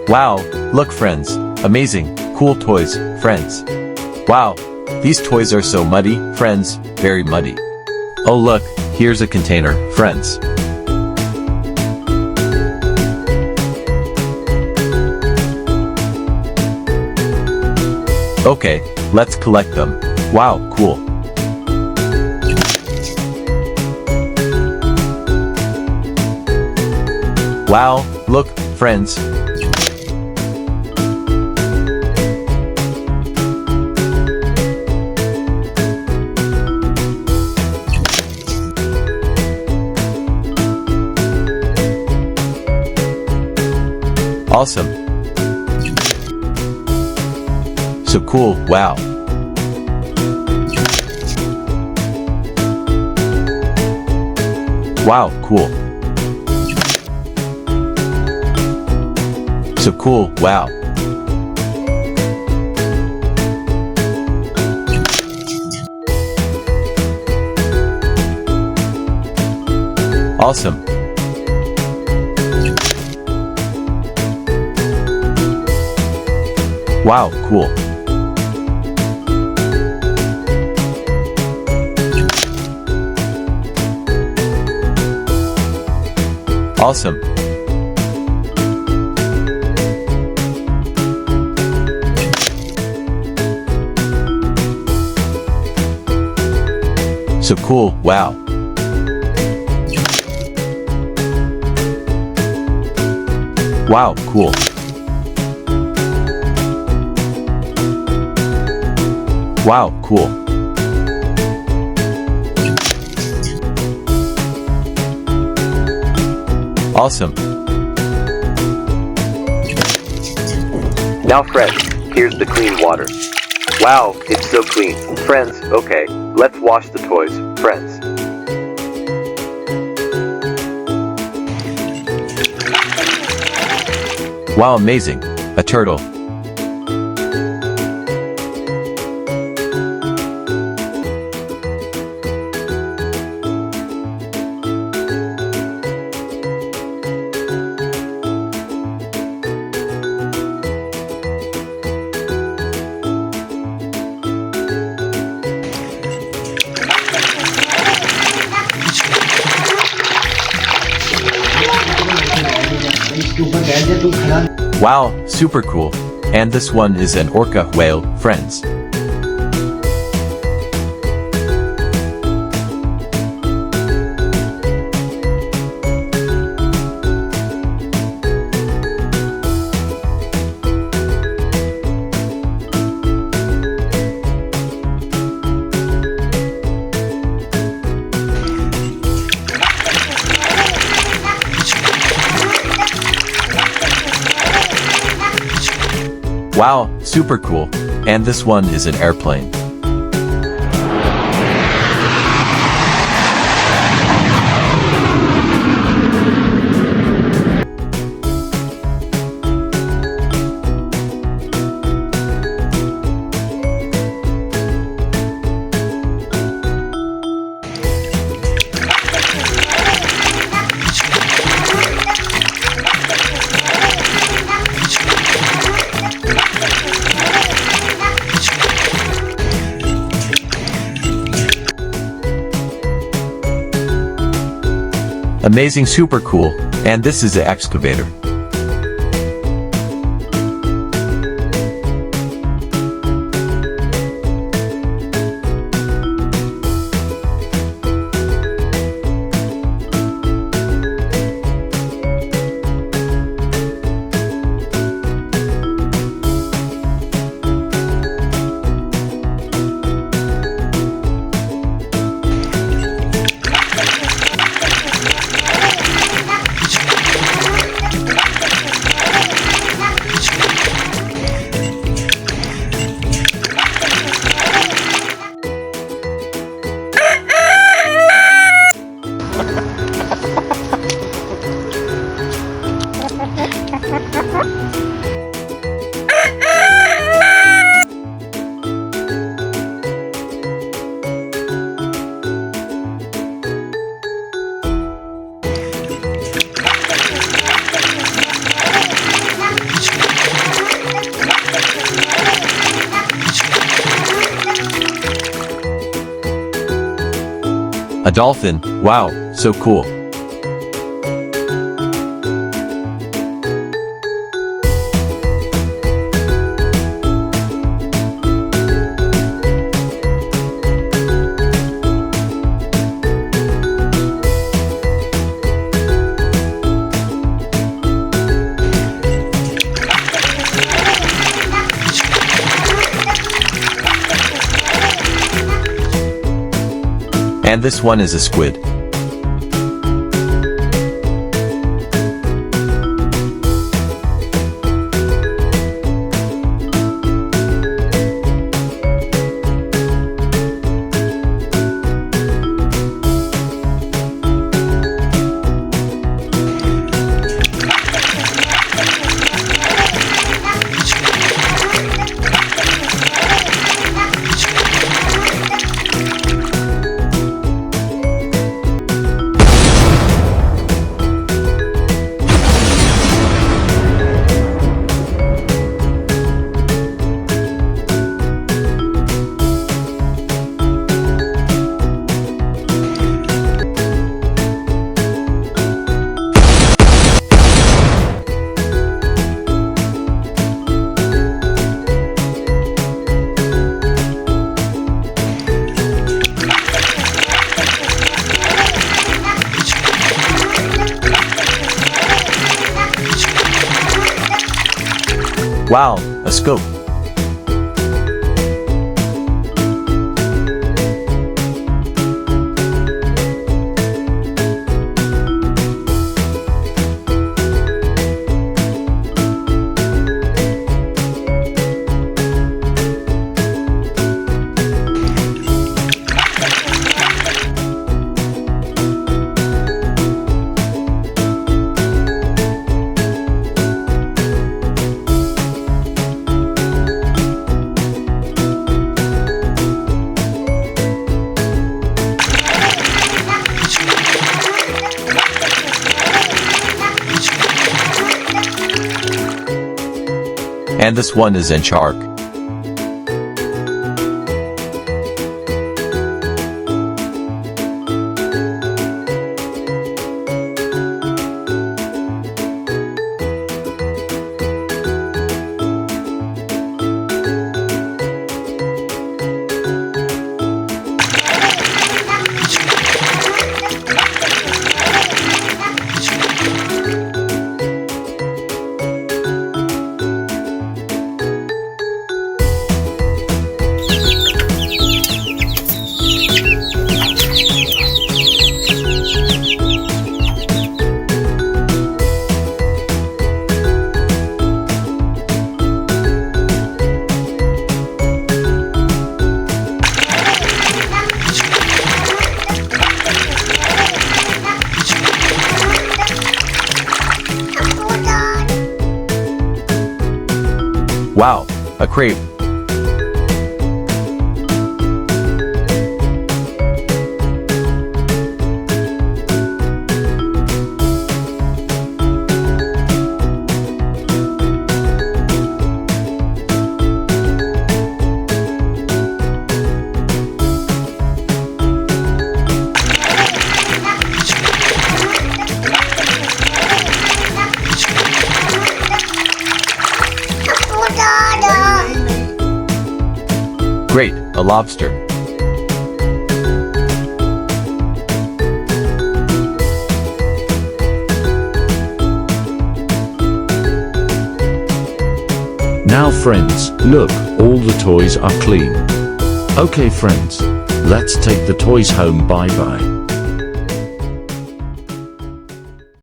Wow, look friends, amazing, cool toys, friends. Wow, these toys are so muddy, friends, very muddy. Oh look, here's a container, friends. Okay, let's collect them. Wow, cool. Wow, look, friends. Awesome. So cool, wow. Wow, cool. So cool, wow. Awesome. Wow, cool. Awesome. So cool, wow. Wow, cool. Wow, cool. Awesome. Now friends, here's the clean water. Wow, it's so clean. Friends, okay, let's wash the toys, friends. Wow, amazing. A turtle. Wow, super cool. And this one is an orca whale, friends. Wow, super cool. And this one is an airplane. Amazing, super cool. And this is an excavator. A dolphin, wow, so cool. And this one is a squid. Wow, a scope. And this one is in shark. Wow, a crepe. Great, a lobster. Now friends, look, all the toys are clean. Okay friends, let's take the toys home, bye bye.